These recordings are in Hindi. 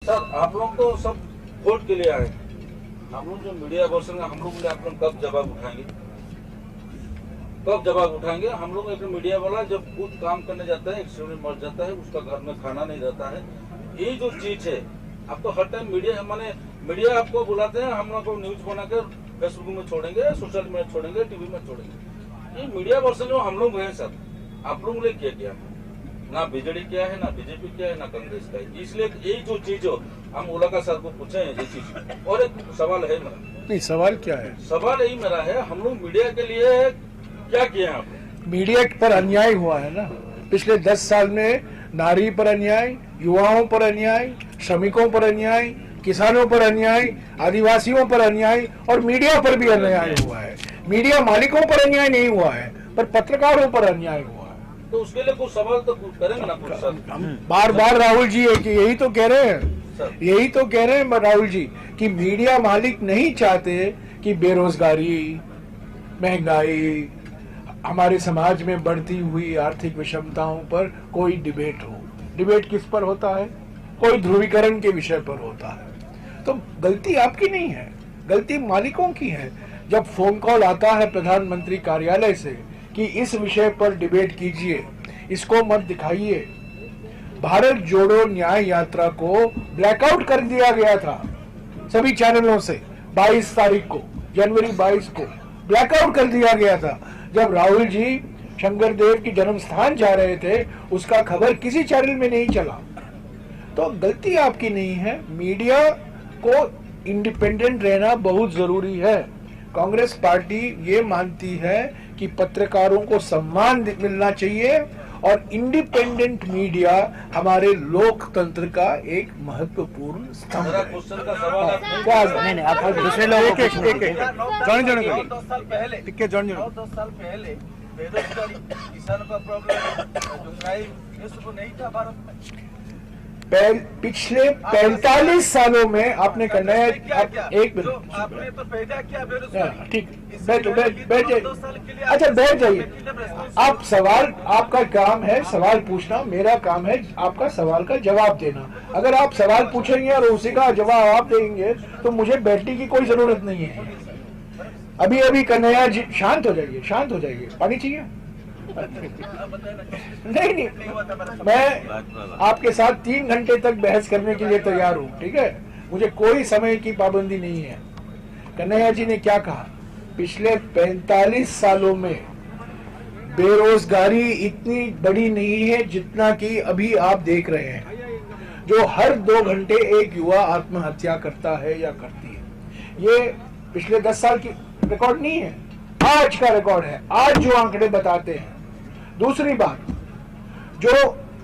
सर आप लोग तो सब वोट के लिए आए, हम लोग जो मीडिया पर्सन हम लोग आप लोग कब जवाब उठाएंगे, कब जवाब उठाएंगे? हम लोग एक मीडिया वाला जब खुद काम करने जाता है, एक्सीडेंट मर जाता है, उसका घर में खाना नहीं रहता है, ये जो चीज है आप तो हर टाइम मीडिया माने मीडिया आपको बुलाते हैं, हम लोग को न्यूज बनाकर फेसबुक में छोड़ेंगे, सोशल मीडिया छोड़ेंगे, टीवी में छोड़ेंगे। ये मीडिया पर्सन जो हम लोग हैं सर, आप लोगों ने क्या किया? ना बीजेडी क्या है, ना बीजेपी क्या है, ना कांग्रेस का है। इसलिए यही जो चीज हो हम ओलाका सर को पूछे हैं ये चीज। और एक सवाल है मेरा। नहीं, सवाल क्या है? सवाल यही मेरा है, हम लोग मीडिया के लिए क्या किया आप? मीडिया पर अन्याय हुआ है ना पिछले 10 साल में। नारी पर अन्याय, युवाओं पर अन्याय, श्रमिकों पर अन्याय, किसानों पर अन्याय, आदिवासियों पर अन्याय और मीडिया पर भी अन्याय हुआ है। मीडिया मालिकों पर अन्याय नहीं हुआ है, पर पत्रकारों पर अन्याय हुआ है। तो उसके लिए कुछ सवाल तो करेंगे ना कुछ सर। हम बार बार राहुल जी यही तो कह रहे हैं, यही तो कह रहे हैं राहुल जी कि मीडिया मालिक नहीं चाहते कि बेरोजगारी, महंगाई, हमारे समाज में बढ़ती हुई आर्थिक विषमताओं पर कोई डिबेट हो। डिबेट किस पर होता है? कोई ध्रुवीकरण के विषय पर होता है। तो गलती आपकी नहीं है, गलती मालिकों की है। जब फोन कॉल आता है प्रधानमंत्री कार्यालय से कि इस विषय पर डिबेट कीजिए, इसको मत दिखाइए। भारत जोड़ो न्याय यात्रा को ब्लैकआउट कर दिया गया था सभी चैनलों से। 22 तारीख को, जनवरी 22 को ब्लैकआउट कर दिया गया था। जब राहुल जी शंकर देव की जन्म स्थान जा रहे थे, उसका खबर किसी चैनल में नहीं चला। तो गलती आपकी नहीं है। मीडिया को इंडिपेंडेंट रहना बहुत जरूरी है। कांग्रेस पार्टी ये मानती है कि पत्रकारों को सम्मान मिलना चाहिए और इंडिपेंडेंट मीडिया हमारे लोकतंत्र का एक महत्वपूर्ण स्तंभ है। नहीं, आप दूसरे लोगों को बेरोजगारी, किसानों का प्रॉब्लम, ये सब नहीं था भारत में। पिछले 45 सालों में आपने करना है। एक मिनट, आपने तो पैदा किया बेरोजगारी। ठीक, बैठ जाइए। अच्छा, बैठ जाइए। आप सवाल, आपका काम है सवाल पूछना, मेरा काम है आपका सवाल का जवाब देना। अगर आप सवाल पूछेंगे और उसी का जवाब आप देंगे तो मुझे बैठने की कोई जरूरत नहीं है। अभी अभी कन्हैया जी शांत हो जाइए, शांत हो जाइए। पानी चाहिए? नहीं, मैं आपके साथ 3 घंटे तक बहस करने के लिए तैयार हूँ, ठीक है? मुझे कोई समय की पाबंदी नहीं है। कन्हैया जी ने क्या कहा? पिछले 45 सालों में बेरोजगारी इतनी बड़ी नहीं है जितना कि अभी आप देख रहे हैं, जो हर 2 घंटे एक युवा आत्महत्या करता है या करती है। ये पिछले 10 साल की रिकॉर्ड नहीं है, आज का रिकॉर्ड है, आज जो आंकड़े बताते हैं। दूसरी बात, जो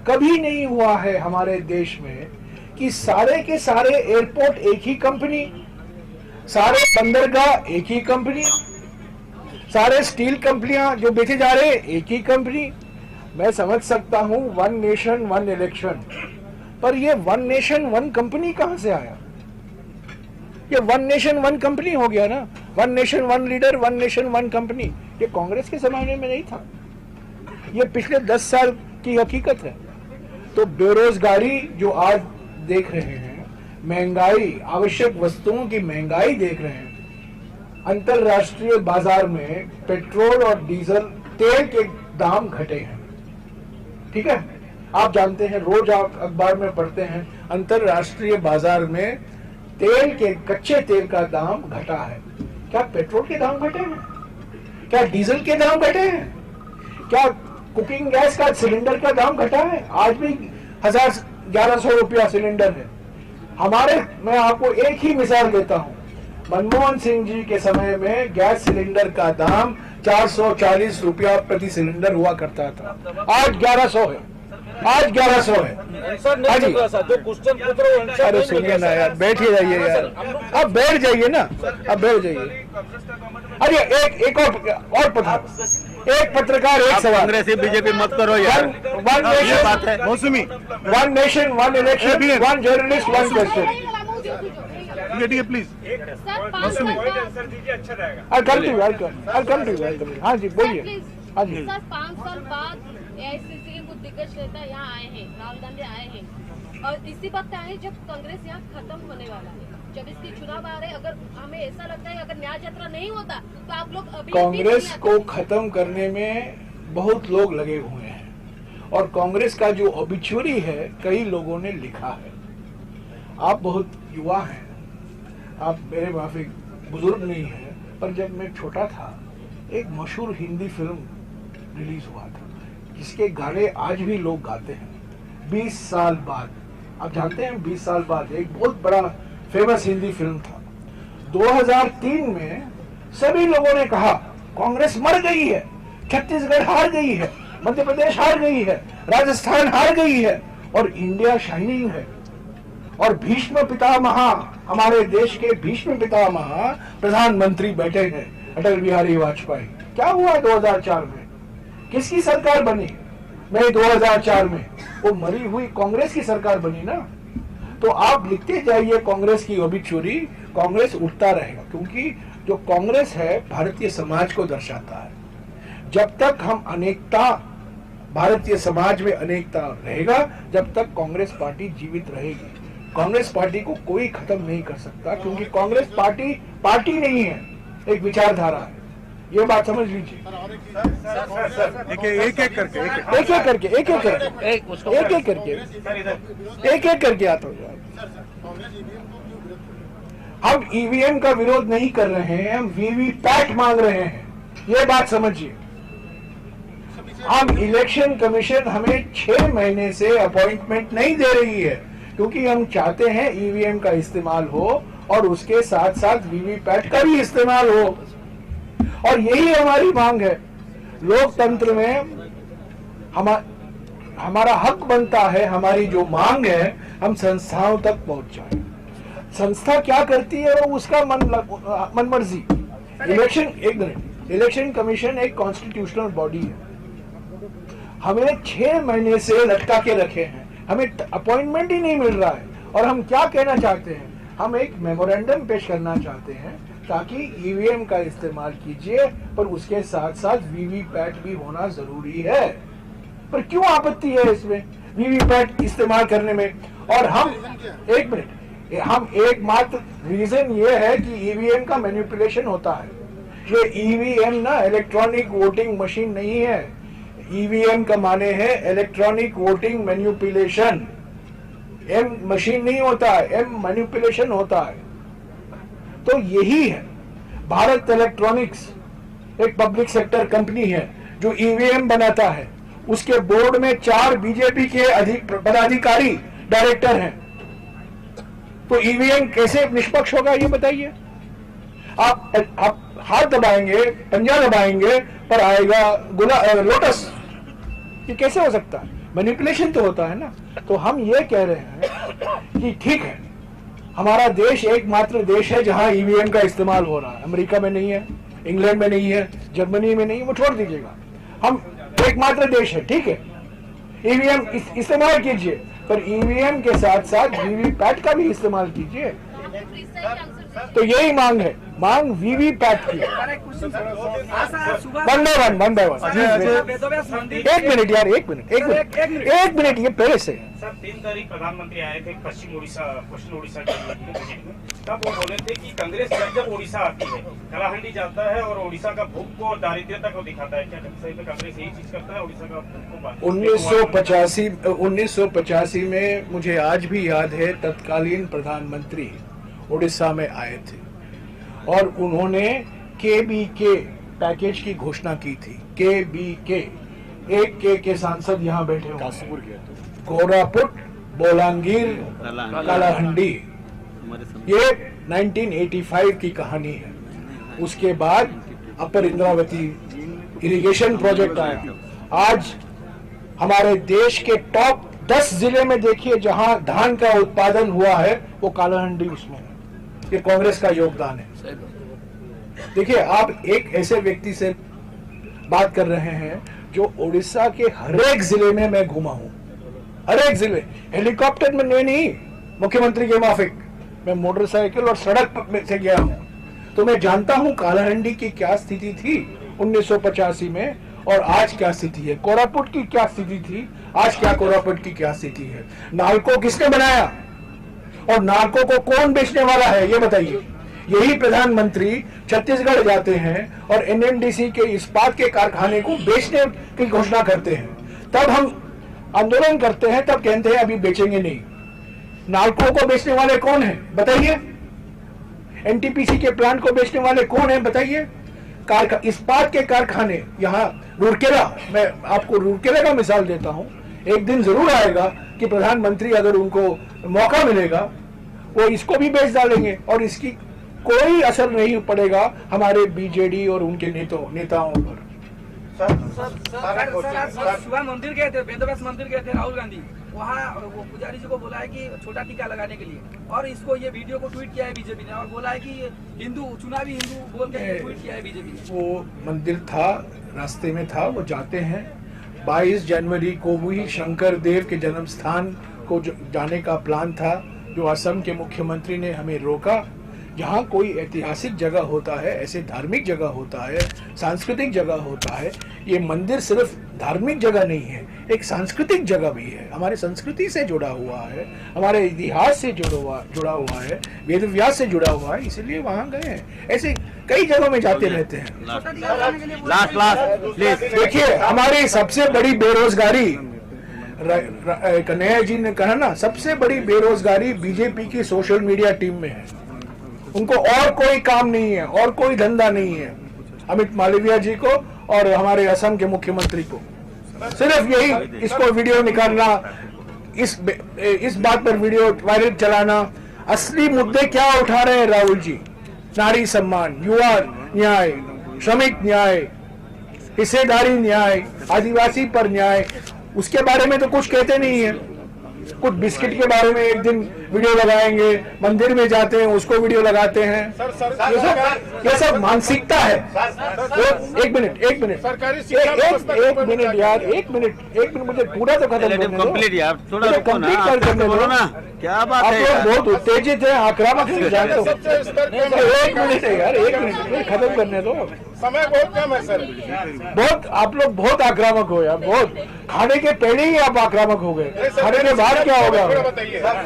कभी नहीं हुआ है हमारे देश में कि सारे के सारे एयरपोर्ट एक ही कंपनी, सारे बंदरगाह एक ही कंपनी, सारे स्टील कंपनियां जो बेचे जा रहे हैं एक ही कंपनी। मैं समझ सकता हूं 1 नेशन 1 इलेक्शन, पर ये 1 नेशन 1 कंपनी कहां से आया? ये 1 नेशन 1 कंपनी हो गया ना। 1 नेशन 1 लीडर, 1 नेशन 1 कंपनी। ये कांग्रेस के जमाने में नहीं था, ये पिछले 10 साल की हकीकत है। तो बेरोजगारी जो आज देख रहे हैं, महंगाई, आवश्यक वस्तुओं की महंगाई देख रहे हैं, अंतरराष्ट्रीय बाजार में पेट्रोल और डीजल तेल के दाम घटे हैं, ठीक है? आप जानते हैं, रोज आप अखबार में पढ़ते हैं, अंतरराष्ट्रीय बाजार में तेल के, कच्चे तेल का दाम घटा है। क्या पेट्रोल के दाम घटे हैं? क्या डीजल के दाम घटे हैं? क्या कुकिंग गैस का सिलेंडर का दाम घटा है? आज भी 1100 रुपया सिलेंडर है हमारे। मैं आपको एक ही मिसाल देता हूं, मनमोहन सिंह जी के समय में गैस सिलेंडर का दाम 440 रुपया प्रति सिलेंडर हुआ करता था, आज 1100 है, आज 1100 है। जो क्वेश्चन पूछ रहे हो, अरे सुनिए ना यार, बैठिए जाइए यार, अब बैठ जाइए ना, अब बैठ जाइए। अरे एक और एक पत्रकार एक सवाल। कांग्रेस बीजेपी मत करो यार, वन नेशन बात है मौसमी। 1 nation 1 election, 1 journalist 1 question. Please मौसमी अच्छा रहेगा। I'll come to you। हाँ जी, बोलिए। हाँ जी। सर 5 साल बाद एआईसीसी के कुछ दिग्गज नेता यहाँ आए हैं, राहुल गांधी आए हैं, और इसी वक्त आए जब कांग्रेस यहाँ खत्म होने वाला है, जब इसकी चुनाव आ रहे हैं, अगर हमें ऐसा लगता है अगर न्याय यात्रा नहीं होता तो आप लोग अभी कांग्रेस को खत्म करने में बहुत लोग लगे हुए हैं और कांग्रेस का जो ऑबिचुअरी है कई लोगों ने लिखा है। आप बहुत युवा हैं, आप मेरे माफिक बुजुर्ग नहीं हैं, पर जब मैं छोटा था एक मशहूर हिंदी फिल्म रिलीज हुआ था जिसके गाने आज भी लोग गाते हैं, 20 साल बाद। आप जानते हैं 20 साल बाद एक बहुत बड़ा फेमस हिंदी फिल्म था। 2003 में सभी लोगों ने कहा कांग्रेस मर गई है, छत्तीसगढ़ हार गई है, मध्य प्रदेश हार गई है, राजस्थान हार गई है और इंडिया शाइनिंग है। और भीष्म पितामह, हमारे देश के भीष्म पितामह प्रधानमंत्री बैठे हैं अटल बिहारी वाजपेयी। क्या हुआ 2004 में? किसकी सरकार बनी? नहीं, 2004 में वो मरी हुई कांग्रेस की सरकार बनी ना। तो आप लिखते जाइए कांग्रेस की ओबिचुरी, कांग्रेस उठता रहेगा, क्योंकि जो कांग्रेस है भारतीय समाज को दर्शाता है। जब तक हम अनेकता, भारतीय समाज में अनेकता रहेगा, जब तक कांग्रेस पार्टी जीवित रहेगी। कांग्रेस पार्टी को कोई खत्म नहीं कर सकता, क्योंकि कांग्रेस पार्टी नहीं है, एक विचारधारा है। ये बात समझ लीजिए। एक एक करके आता हूँ। हम ईवीएम का विरोध नहीं कर रहे हैं, हम वीवीपैट मांग रहे हैं। ये बात समझिए। हम इलेक्शन कमीशन हमें 6 महीने से अपॉइंटमेंट नहीं दे रही है, क्योंकि हम चाहते हैं ईवीएम का इस्तेमाल हो और उसके साथ साथ वीवीपैट का भी इस्तेमाल हो, और यही हमारी मांग है। लोकतंत्र में हमारा हक बनता है, हमारी जो मांग है हम संस्थाओं तक पहुंच जाए। संस्था क्या करती है वो उसका मन मर्जी। इलेक्शन कमीशन एक कॉन्स्टिट्यूशनल बॉडी है। हमें 6 महीने से लटका के रखे हैं, हमें अपॉइंटमेंट ही नहीं मिल रहा है। और हम क्या कहना चाहते हैं? हम एक मेमोरेंडम पेश करना चाहते हैं ताकि ईवीएम का इस्तेमाल कीजिए, पर उसके साथ साथ वीवीपैट भी होना जरूरी है। पर क्यों आपत्ति है इसमें वीवीपैट इस्तेमाल करने में? और हम एकमात्र रीजन ये है कि ईवीएम का मैनिपुलेशन होता है। ये ईवीएम ना इलेक्ट्रॉनिक वोटिंग मशीन नहीं है। ईवीएम का माने है electronic voting manipulation. M machine नहीं होता है, एम मैनिपुलेशन होता है। तो यही है। भारत इलेक्ट्रॉनिक्स एक पब्लिक सेक्टर कंपनी है जो ईवीएम बनाता है। उसके बोर्ड में 4 बीजेपी के पदाधिकारी डायरेक्टर हैं। तो ईवीएम कैसे निष्पक्ष होगा ये बताइए? आप हाथ दबाएंगे, पंजा दबाएंगे, पर आएगा लोटस। ये कैसे हो सकता है? मैनिपुलेशन तो होता है ना। तो हम ये कह रहे हैं कि ठीक है, हमारा देश एकमात्र देश है जहां ईवीएम का इस्तेमाल हो रहा है। अमेरिका में नहीं है, इंग्लैंड में नहीं है, जर्मनी में नहीं है, वो छोड़ दीजिएगा। हम एकमात्र देश है, ठीक है। ईवीएम इस्तेमाल कीजिए, पर ईवीएम के साथ साथ वीवीपैट का भी इस्तेमाल कीजिए। तो यही मांग है, मांग वीवीपैट की। One by one. एक मिनट यार, एक मिनट ये पहले से। सर 3 तारीख प्रधानमंत्री आए थे पश्चिम उड़ीसा के लिए, तब वो बोले थे कि कांग्रेस जब उड़ीसा आती है कलाहंडी जाता है और उड़ीसा का भूख को और दारिद्र्यता को दिखाता है। क्या सही में कांग्रेस यही चीज करता है? उड़ीसा का भूख को 1985 में मुझे आज भी याद है, तत्कालीन प्रधानमंत्री उड़ीसा में आए थे और उन्होंने KBK पैकेज की घोषणा की थी। KBK, एक के सांसद यहाँ बैठे हुए हैं। कोरापुट, बोलांगीर, कालाहंडी। ये 1985 की कहानी है। उसके बाद अपर इंद्रावती इरिगेशन प्रोजेक्ट आया। आज हमारे देश के टॉप 10 जिले में देखिए जहां धान का उत्पादन हुआ है, वो कालाहंडी उसमें है। ये कांग्रेस का योगदान है। देखिए, आप एक ऐसे व्यक्ति से बात कर रहे हैं जो उड़ीसा के हर एक जिले में मैं घूमा हूं, हर एक जिले। हेलीकॉप्टर में नहीं, मुख्यमंत्री के माफिक मैं मोटरसाइकिल और सड़क में से गया हूं। तो मैं जानता हूं कालाहंडी की क्या स्थिति थी 1985 में और आज क्या स्थिति है, कोरापुट की क्या स्थिति थी, आज क्या कोरापुट की क्या स्थिति है, नालको किसने बनाया और नालको को कौन बेचने वाला है, ये बताइए। यही प्रधानमंत्री छत्तीसगढ़ जाते हैं और एनएमडीसी के इस्पात के कारखाने को बेचने की घोषणा करते हैं, तब हम आंदोलन करते हैं, तब कहते हैं अभी बेचेंगे नहीं। नालको को बेचने वाले कौन है बताइए, एनटीपीसी के प्लांट को बेचने वाले कौन है बताइए। इस्पात के कारखाने यहाँ रूरकेला, मैं आपको रूरकेला का मिसाल देता हूँ, एक दिन जरूर आएगा कि प्रधानमंत्री अगर उनको मौका मिलेगा वो इसको भी बेच डालेंगे और इसकी कोई असर नहीं पड़ेगा हमारे बीजेडी और उनके नेताओं पर। सर सुबह मंदिर गए थे, वेदव्यास मंदिर गए थे राहुल गांधी, वहाँ वो पुजारी जी को बोला है कि छोटा टीका लगाने के लिए, और इसको ये वीडियो को ट्वीट किया है बीजेपी ने और बोला है कि हिंदू चुनावी हिंदू बोल के ट्वीट किया है बीजेपी ने। वो मंदिर था, रास्ते में था, वो जाते हैं। 22 जनवरी को भी शंकर देव के जन्म स्थान को जाने का प्लान था, जो असम के मुख्यमंत्री ने हमें रोका। जहाँ कोई ऐतिहासिक जगह होता है, ऐसे धार्मिक जगह होता है, सांस्कृतिक जगह होता है, ये मंदिर सिर्फ धार्मिक जगह नहीं है, एक सांस्कृतिक जगह भी है, हमारे संस्कृति से जुड़ा हुआ है, हमारे इतिहास से जुड़ा हुआ है, वेदव्यास से जुड़ा हुआ है, इसलिए वहाँ गए हैं। ऐसे कई जगहों में जाते रहते हैं। Last please. देखिए, हमारी सबसे बड़ी बेरोजगारी, कन्हैया जी ने कहा ना, सबसे बड़ी बेरोजगारी बीजेपी की सोशल मीडिया टीम में है। उनको और कोई काम नहीं है, और कोई धंधा नहीं है, अमित मालवीय जी को और हमारे असम के मुख्यमंत्री को सिर्फ यही, इसको वीडियो निकालना, इस बात पर वीडियो वायरल चलाना। असली मुद्दे क्या उठा रहे हैं राहुल जी? नारी सम्मान, युवा न्याय, श्रमिक न्याय, हिस्सेदारी न्याय, आदिवासी पर न्याय, उसके बारे में तो कुछ कहते नहीं है। कुछ बिस्किट के बारे में एक दिन वीडियो लगाएंगे, मंदिर में जाते हैं उसको वीडियो लगाते हैं। ये सब मानसिकता है। एक मिनट यार, एक मिनट मुझे पूरा तो खत्म करने दो। कंप्लीट यार, थोड़ा रुको ना, करने दो ना। क्या बात है आप लोग बहुत उत्तेजित है, आक्रामक है, जानते हो। एक मिनट है यार, एक मिनट खत्म करने दो, समय बहुत कम है सर। बहुत आप लोग बहुत आक्रामक हो यार, बहुत। खाने के पहले ही आप आक्रामक हो गए, खाने के बाद क्या होगा?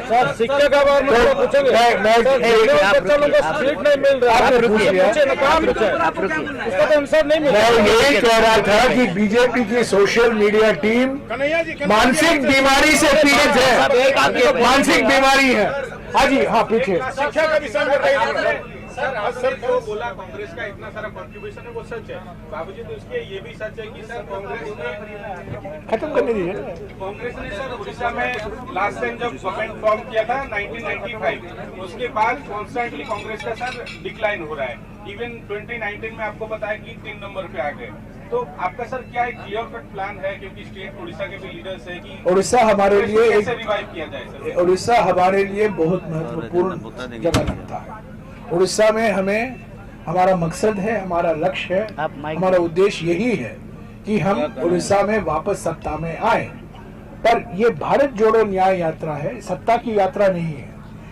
सर शिक्षा का बारे में पूछेंगे। बच्चा लोगों को सीट नहीं मिल रहा, आपने पूछ लिया, उसका तो आंसर नहीं मिल रहा। मैं यही कह रहा था कि बीजेपी की सोशल मीडिया टीम मानसिक बीमारी से पीड़ित है, मानसिक बीमारी है। हाँ जी, हाँ पीछे। शिक्षा का विषय में बताइए सर। जो बोला कांग्रेस का इतना सारा कंट्रीब्यूशन है वो सच है बाबूजी, तो उसके ये भी सच है कि सर कांग्रेस ने खत्म करने दीजिए। कांग्रेस ने सर उड़ीसा में लास्ट टाइम जब गवर्नमेंट फॉर्म किया था 1995, उसके बाद कॉन्स्टेंटली कांग्रेस का सर डिक्लाइन हो रहा है। इवन 2019 में आपको पता है कि 3 नंबर पे आ गए। तो आपका सर क्या एक क्लियर कट प्लान है, क्योंकि स्टेट उड़ीसा के भी लीडर्स है कि उड़ीसा हमारे लिए कैसे रिवाइव किया जाए सर? उड़ीसा हमारे लिए बहुत महत्वपूर्ण जगह लगता है। उड़ीसा में हमें, हमारा मकसद है, हमारा लक्ष्य है, हमारा उद्देश्य यही है कि हम उड़ीसा में वापस सत्ता में आए। पर ये भारत जोड़ो न्याय यात्रा है, सत्ता की यात्रा नहीं है,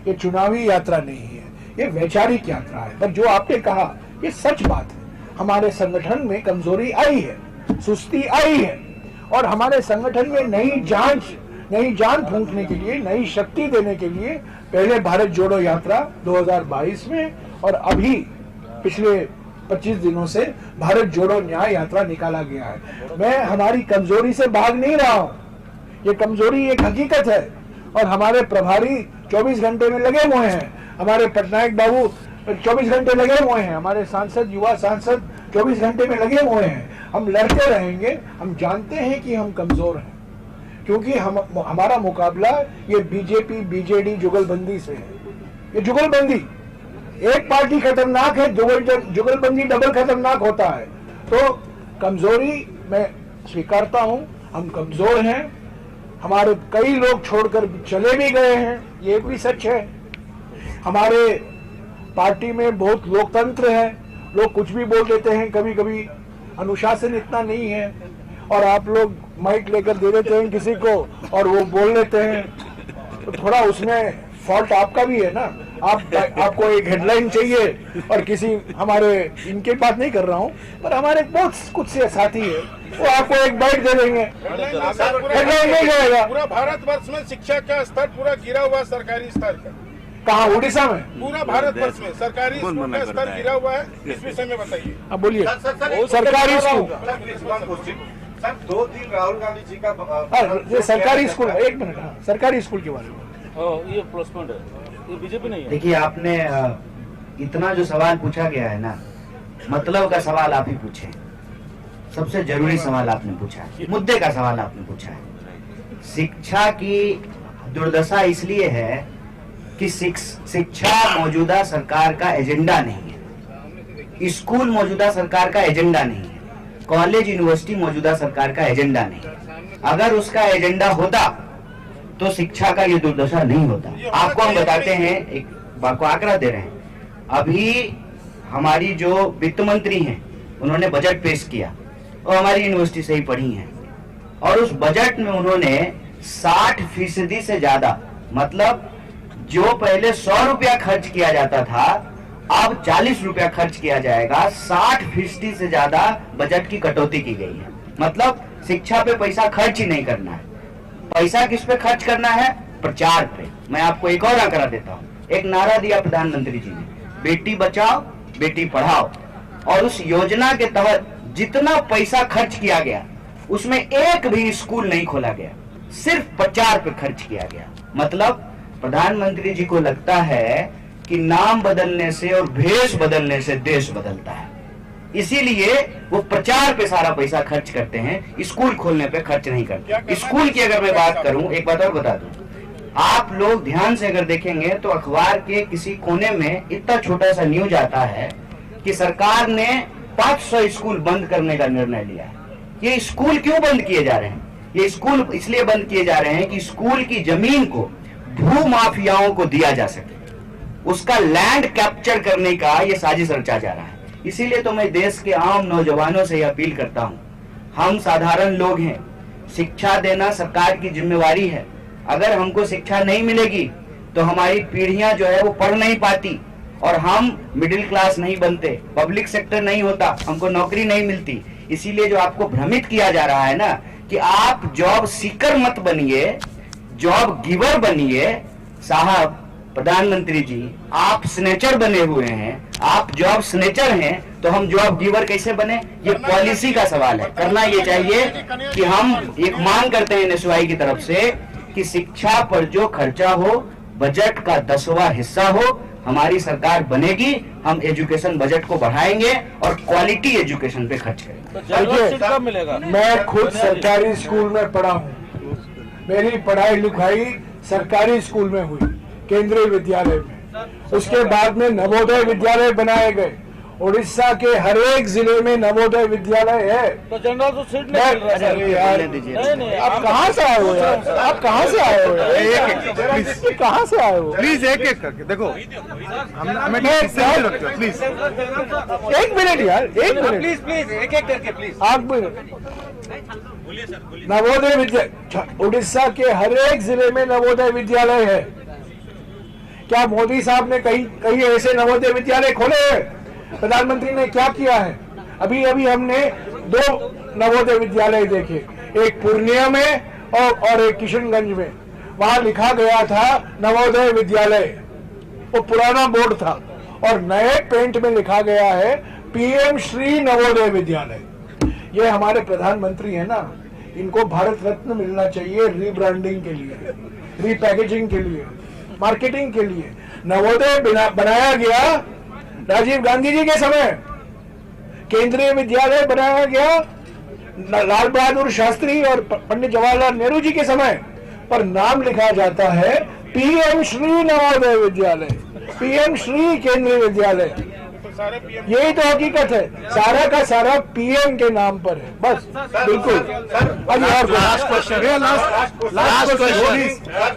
ये चुनावी यात्रा नहीं है, ये वैचारिक यात्रा है। पर जो आपने कहा ये सच बात है, हमारे संगठन में कमजोरी आई है, सुस्ती आई है, और हमारे संगठन में नई जान फूंकने के लिए, नई शक्ति देने के लिए पहले भारत जोड़ो यात्रा 2022 में और अभी पिछले 25 दिनों से भारत जोड़ो न्याय यात्रा निकाला गया है। मैं हमारी कमजोरी से भाग नहीं रहा हूं, ये कमजोरी एक हकीकत है, और हमारे प्रभारी 24 घंटे में लगे हुए हैं, हमारे पटनायक बाबू 24 घंटे लगे हुए हैं, हमारे सांसद, युवा सांसद 24 घंटे में लगे हुए हैं। हम लड़ते रहेंगे। हम जानते हैं कि हम कमजोर हैं, क्योंकि हमारा मुकाबला ये बीजेपी बीजेडी जुगलबंदी से है। ये जुगलबंदी, एक पार्टी खतरनाक है, जुगलबंदी डबल खतरनाक होता है। तो कमजोरी मैं स्वीकारता हूं, हम कमजोर हैं, हमारे कई लोग छोड़कर चले भी गए हैं, ये भी सच है। हमारे पार्टी में बहुत लोकतंत्र है, लोग कुछ भी बोल देते हैं, कभी कभी अनुशासन इतना नहीं है, और आप लोग माइक लेकर दे देते हैं किसी को और वो बोल लेते हैं, तो थोड़ा उसमें फॉल्ट आपका भी है ना। आपको एक हेडलाइन चाहिए और किसी हमारे इनके बात नहीं कर रहा हूँ, पर हमारे बहुत कुछ से साथी है, वो आपको एक बाइट दे देंगे, हेडलाइन नहीं जाएगा। पूरा भारतवर्ष में शिक्षा का स्तर पूरा गिरा हुआ सरकारी स्तर का। कहाँ, उड़ीसा में? पूरा भारतवर्ष में सरकारी स्कूल का स्तर गिरा हुआ है, इस विषय में बताइए। अब बोलिए। सरकारी स्कूल सर 2 दिन राहुल गांधी जी का ये सरकारी स्कूल, एक मिनट, हाँ, सरकारी स्कूल के बारे में ये प्लस पॉइंट है, ये बीजेपी नहीं है। देखिए, आपने इतना जो सवाल पूछा गया है ना, मतलब का सवाल आप ही पूछे, सबसे जरूरी सवाल आपने पूछा है, मुद्दे का सवाल आपने पूछा है। शिक्षा की दुर्दशा इसलिए है कि शिक्षा मौजूदा सरकार का एजेंडा नहीं है, स्कूल मौजूदा सरकार का एजेंडा नहीं है, कॉलेज यूनिवर्सिटी मौजूदा सरकार का एजेंडा नहीं है। अगर उसका एजेंडा होता तो शिक्षा का ये दुर्दशा नहीं होता। आपको हम बताते हैं, एक बात को आंकड़ा दे रहे हैं। अभी हमारी जो वित्त मंत्री हैं, उन्होंने बजट पेश किया और हमारी यूनिवर्सिटी से ही पढ़ी हैं, और उस बजट में उन्होंने 60% से ज्यादा, मतलब जो पहले 100 रुपया खर्च किया जाता था, अब 40 रुपया खर्च किया जाएगा। 60% से ज्यादा बजट की कटौती की गई है। मतलब शिक्षा पे पैसा खर्च ही नहीं करना है। पैसा किस पे खर्च करना है? प्रचार पे। मैं आपको एक और आंकड़ा देता हूँ। एक नारा दिया प्रधानमंत्री जी ने, बेटी बचाओ बेटी पढ़ाओ, और उस योजना के तहत जितना पैसा खर्च किया गया उसमें एक भी स्कूल नहीं खोला गया, सिर्फ प्रचार पे खर्च किया गया। मतलब प्रधानमंत्री जी को लगता है कि नाम बदलने से और भेष बदलने से देश बदलता है, इसीलिए वो प्रचार पे सारा पैसा खर्च करते हैं, स्कूल खोलने पे खर्च नहीं करते। स्कूल की अगर मैं बात करूं, एक बात और बता दूं, आप लोग ध्यान से अगर देखेंगे तो अखबार के किसी कोने में इतना छोटा सा न्यूज आता है कि सरकार ने 500 स्कूल बंद करने का निर्णय लिया है। ये स्कूल क्यों बंद किए जा रहे हैं? ये स्कूल इसलिए बंद किए जा रहे हैं कि स्कूल की जमीन को भू माफियाओं को दिया जा सके, उसका लैंड कैप्चर करने का ये साजिश रचा जा रहा है। इसीलिए तो मैं देश के आम नौजवानों से यह अपील करता हूं, हम साधारण लोग हैं, शिक्षा देना सरकार की जिम्मेवारी है। अगर हमको शिक्षा नहीं मिलेगी तो हमारी पीढ़ियां जो है वो पढ़ नहीं पाती, और हम मिडिल क्लास नहीं बनते, पब्लिक सेक्टर नहीं होता, हमको नौकरी नहीं मिलती। इसीलिए जो आपको भ्रमित किया जा रहा है ना कि आप जॉब सीकर मत बनिए, जॉब गिवर बनिए। साहब प्रधानमंत्री जी, आप स्नेचर बने हुए हैं, आप जॉब स्नेचर हैं, तो हम जॉब गिवर कैसे बने? ये पॉलिसी का सवाल है। करना ये चाहिए कि हम एक मांग करते हैं एनएसयूआई की तरफ से कि शिक्षा पर जो खर्चा हो बजट का 10वां हिस्सा हो। हमारी सरकार बनेगी, हम एजुकेशन बजट को बढ़ाएंगे और क्वालिटी एजुकेशन पे खर्च करेंगे। कब मिलेगा? मैं खुद सरकारी स्कूल में पढ़ा हूँ, मेरी पढ़ाई लिखाई सरकारी स्कूल में हुई, केंद्रीय विद्यालय में। उसके बाद में नवोदय विद्यालय बनाए गए। उड़ीसा के हर एक जिले में नवोदय विद्यालय है। तो जनरल तो सीट नहीं मिल रहा है यार, नहीं, आप कहाँ से आए हो यार? आप कहाँ से आए हो यार? कहाँ से आए हो? प्लीज एक एक करके देखो, हमें प्लीज एक मिनट यार, एक मिनट प्लीज एक एक करके प्लीज। आप नवोदय विद्यालय, उड़ीसा के हर एक जिले में नवोदय विद्यालय है। क्या मोदी साहब ने कहीं ऐसे नवोदय विद्यालय खोले हैं? प्रधानमंत्री ने क्या किया है? अभी हमने 2 नवोदय विद्यालय देखे, एक पूर्णिया में और एक किशनगंज में। वहां लिखा गया था नवोदय विद्यालय, वो पुराना बोर्ड था, और नए पेंट में लिखा गया है पीएम श्री नवोदय विद्यालय। ये हमारे प्रधानमंत्री है ना, इनको भारत रत्न मिलना चाहिए रीब्रांडिंग के लिए, रीपैकेजिंग के लिए, मार्केटिंग के लिए। नवोदय बनाया गया राजीव गांधी जी के समय, केंद्रीय विद्यालय बनाया गया लाल बहादुर शास्त्री और पंडित जवाहरलाल नेहरू जी के समय, पर नाम लिखा जाता है पीएम श्री नवोदय विद्यालय, पीएम श्री केंद्रीय विद्यालय। यही तो हकीकत है, सारा का सारा पीएम के नाम पर है, बस। बिल्कुल। लास्ट क्वेश्चन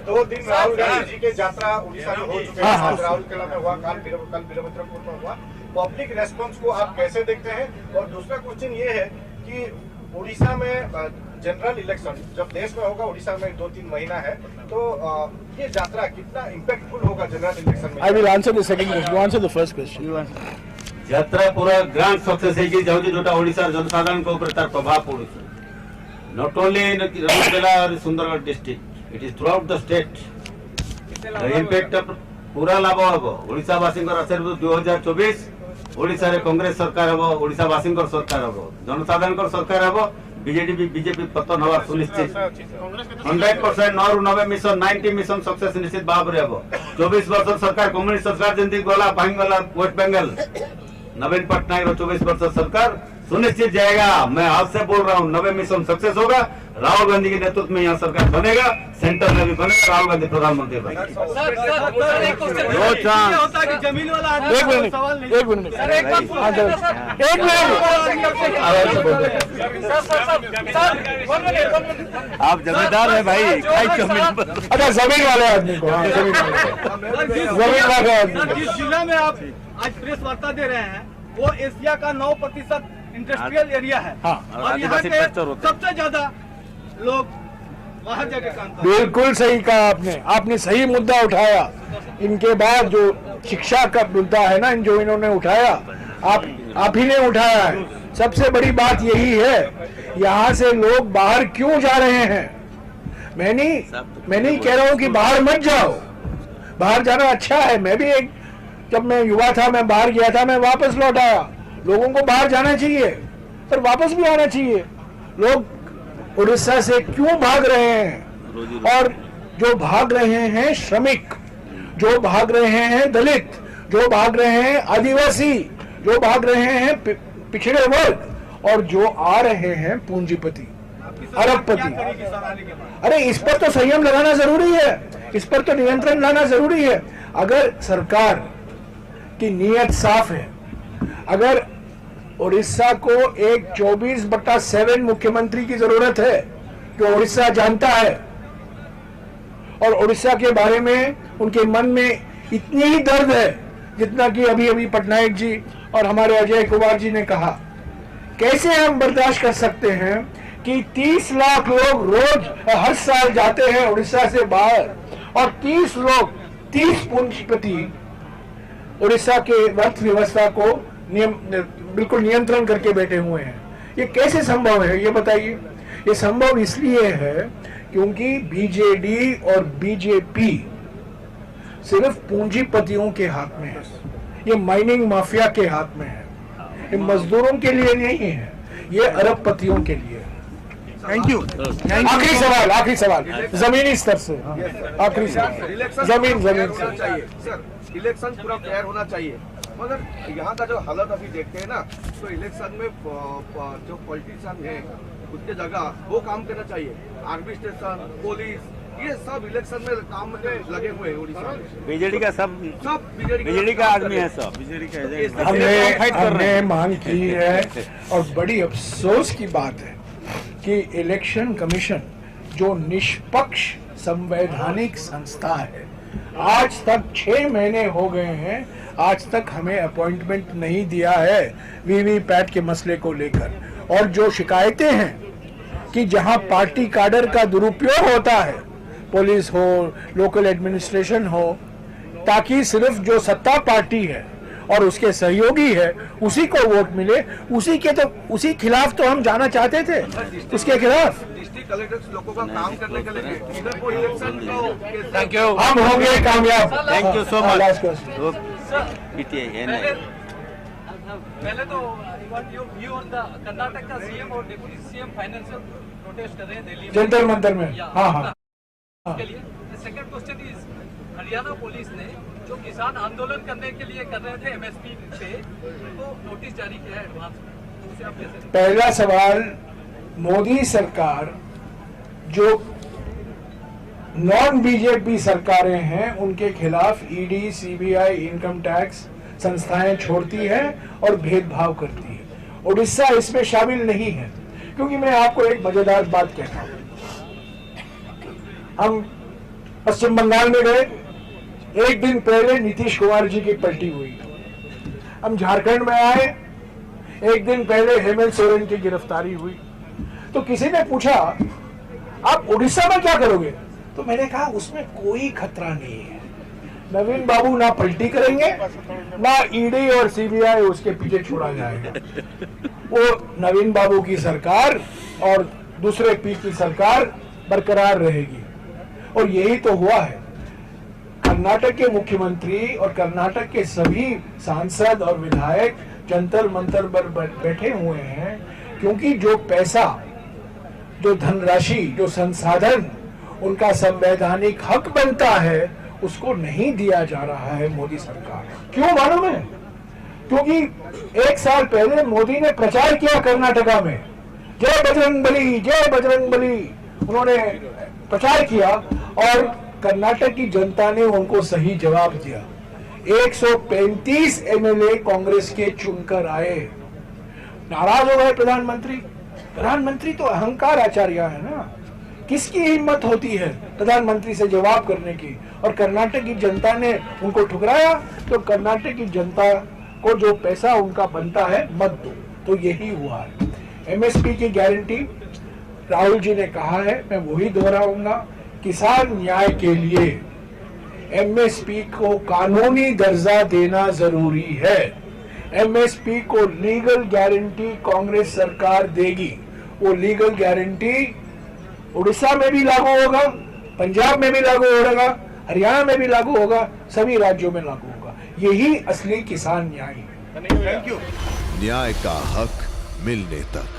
2 दिन राहुल गांधी जी के यात्रा उड़ीसा में हो चुके हैं, राउरकेला में हुआ, कल वीरभद्रपुर में हुआ। पब्लिक रेस्पॉन्स को आप कैसे देखते हैं? और दूसरा क्वेश्चन ये है कि उड़ीसा में जनरल इलेक्शन जब देश में होगा, उड़ीसा में 2-3 महीना है, तो ये यात्रा कितना इम्पैक्टफुल होगा जनरल इलेक्शन में? I will answer the second question. You answer the first question. यात्रा पूरा ग्रांड सक्सेस है जाऊँगी जोटा ओडिशा जनसाधारण को ऊपर तार प्रभाव पड़ू नॉट ओनली इन राउरकेला और Sundargarh district it is through out the state impact पूरा लाभ हम ओडिशावासी आशीर्वाद 2024 ओडिशा रे कांग्रेस सरकार हम ओडिशावासी सरकार हम जनसाधारण सरकार हम बीजेपी पतन हवा सुनिश्चित 100% 9 मिशन 90 मिशन सक्सेस निश्चित भाव रे हम 24 वर्ष सरकार कम्युनिस्ट सरकार जंती गला भांग गला वेस्ट बंगाल नवीन पटनायक 24 वर्ष सरकार सुनिश्चित जाएगा। मैं आपसे बोल रहा हूँ 90 मिशन सक्सेस होगा, राहुल गांधी के नेतृत्व में यहाँ सरकार बनेगा, सेंटर में भी बनेगा, राहुल गांधी प्रधानमंत्री बनेगा। जमीन वाला एक मिनट आप जमींदार है भाई, अच्छा जमीन वाले आदमी को, जमीन वाले आदमी जिस जिला में आप आज प्रेस वार्ता दे रहे हैं वो एशिया का 9% इंडस्ट्रियल एरिया है। हाँ। और यहाँ के सबसे ज्यादा लोग बाहर जाके काम करते हैं। बिल्कुल सही कहा आपने सही मुद्दा उठाया। इनके बाद जो शिक्षा का मुद्दा है ना, जो इन्होंने उठाया, आप ही ने उठाया है। सबसे बड़ी बात यही है, यहाँ से लोग बाहर क्यों जा रहे हैं। मैं नहीं कह रहा हूँ कि बाहर मत जाओ, बाहर जाना अच्छा है। मैं भी जब मैं युवा था मैं बाहर गया था, मैं वापस लौट आया। लोगों को बाहर जाना चाहिए पर वापस भी आना चाहिए। लोग उड़ीसा से क्यों भाग रहे हैं, और जो भाग रहे हैं श्रमिक, जो भाग रहे हैं दलित, जो भाग रहे हैं आदिवासी, जो भाग रहे हैं पिछड़े वर्ग, और जो आ रहे हैं पूंजीपति, अरबपति। अरे इस पर तो संयम लगाना जरूरी है, इस पर तो नियंत्रण लाना जरूरी है। अगर सरकार की नीयत साफ है, अगर उड़ीसा को एक 24/7 मुख्यमंत्री की जरूरत है जो उड़ीसा जानता है, और उड़ीसा के बारे में उनके मन में इतनी ही दर्द है जितना कि अभी पटनायक जी और हमारे अजय कुमार जी ने कहा। कैसे हम बर्दाश्त कर सकते हैं कि 30 लाख लोग रोज हर साल जाते हैं उड़ीसा से बाहर, और 30 पूंजीपति उड़ीसा के अर्थव्यवस्था को बिल्कुल नियंत्रण करके बैठे हुए हैं। ये कैसे संभव है ये बताइए। ये संभव इसलिए है क्योंकि बीजेडी और बीजेपी सिर्फ पूंजीपतियों के हाथ में है, ये माइनिंग माफिया के हाथ में है, ये मजदूरों के लिए नहीं है, ये अरबपतियों के लिए। Thank you. आखिरी सवाल जमीनी स्तर से, आखिरी सवाल जमीन सर, इलेक्शन पूरा फेयर होना चाहिए, मगर यहाँ का जो हालत अभी देखते हैं ना, तो इलेक्शन में जो पॉलिटिशियन है उसके जगह वो काम करना चाहिए। एडमिनिस्ट्रेशन, पुलिस, ये सब इलेक्शन में काम में लगे हुए हैं उड़ीसा में। बीजेडी का सब बीजेडी का आदमी है, सब बीजेडी का। हमने मांग की है, और बड़ी अफसोस की बात है कि इलेक्शन कमीशन जो निष्पक्ष संवैधानिक संस्था है, आज तक 6 महीने हो गए हैं, आज तक हमें अपॉइंटमेंट नहीं दिया है वीवीपैट के मसले को लेकर। और जो शिकायतें हैं कि जहां पार्टी काडर का दुरुपयोग होता है, पुलिस हो, लोकल एडमिनिस्ट्रेशन हो, ताकि सिर्फ जो सत्ता पार्टी है और उसके सहयोगी है उसी को वोट मिले, उसी खिलाफ तो हम जाना चाहते थे, उसके खिलाफ। डिस्ट्रिक्ट कलेक्टर लोगों का काम करने के लिए इधर को इलेक्शन को थैंक यू, हम होंगे कामयाब। Thank you so much. पहले तो व्यू ऑन द कर्नाटक का सीएम और डिप्टी सीएम फाइनेंशियल प्रोटेस्ट कर रहे हैं दिल्ली में, जंतर मंतर में। हाँ। के लिए second question is, Haryana police ने जो किसान आंदोलन करने के लिए कर रहे थे एमएसपी पे, तो नोटिस जारी किया है एडवांस में, उसे आप कैसे? पहला सवाल, मोदी सरकार जो नॉन बीजेपी सरकारें हैं उनके खिलाफ ईडी, सीबीआई, इनकम टैक्स संस्थाएं छोड़ती है और भेदभाव करती है। उड़ीसा इसमें शामिल नहीं है, क्योंकि मैं आपको एक मजेदार बात कहता हूं। हम पश्चिम बंगाल में गए, एक दिन पहले नीतीश कुमार जी की पलटी हुई। हम झारखंड में आए, एक दिन पहले हेमंत सोरेन की गिरफ्तारी हुई। तो किसी ने पूछा आप उड़ीसा में क्या करोगे, तो मैंने कहा उसमें कोई खतरा नहीं है। नवीन बाबू ना पलटी करेंगे, ना ईडी और सीबीआई उसके पीछे छोड़ा जाएगा। वो नवीन बाबू की सरकार और दूसरे पी की सरकार बरकरार रहेगी। और यही तो हुआ है। कर्नाटक के मुख्यमंत्री और कर्नाटक के सभी सांसद और विधायक जंतर मंतर पर बैठे हुए हैं, क्योंकि जो पैसा, जो धनराशि, जो संसाधन उनका संवैधानिक हक बनता है उसको नहीं दिया जा रहा है मोदी सरकार। क्यों मालूम है? क्योंकि 1 साल पहले मोदी ने प्रचार किया कर्नाटका में, जय बजरंग बली, जय बजरंग बली, उन्होंने प्रचार किया और कर्नाटक की जनता ने उनको सही जवाब दिया। 135 एमएलए कांग्रेस के चुनकर आए। नाराज हो गए प्रधानमंत्री। प्रधानमंत्री तो अहंकार आचार्य है ना, किसकी हिम्मत होती है प्रधानमंत्री से जवाब करने की? और कर्नाटक की जनता ने उनको ठुकराया, तो कर्नाटक की जनता को जो पैसा उनका बनता है मत दो। तो यही हुआ है। एमएसपी की गारंटी राहुल जी ने कहा है, मैं वही दोहराऊंगा, किसान न्याय के लिए एमएसपी को कानूनी दर्जा देना जरूरी है। एमएसपी को लीगल गारंटी कांग्रेस सरकार देगी। वो लीगल गारंटी उड़ीसा में भी लागू होगा, पंजाब में भी लागू होगा, हरियाणा में भी लागू होगा, सभी राज्यों में लागू होगा। यही असली किसान न्याय है। Thank you. न्याय का हक मिलने तक।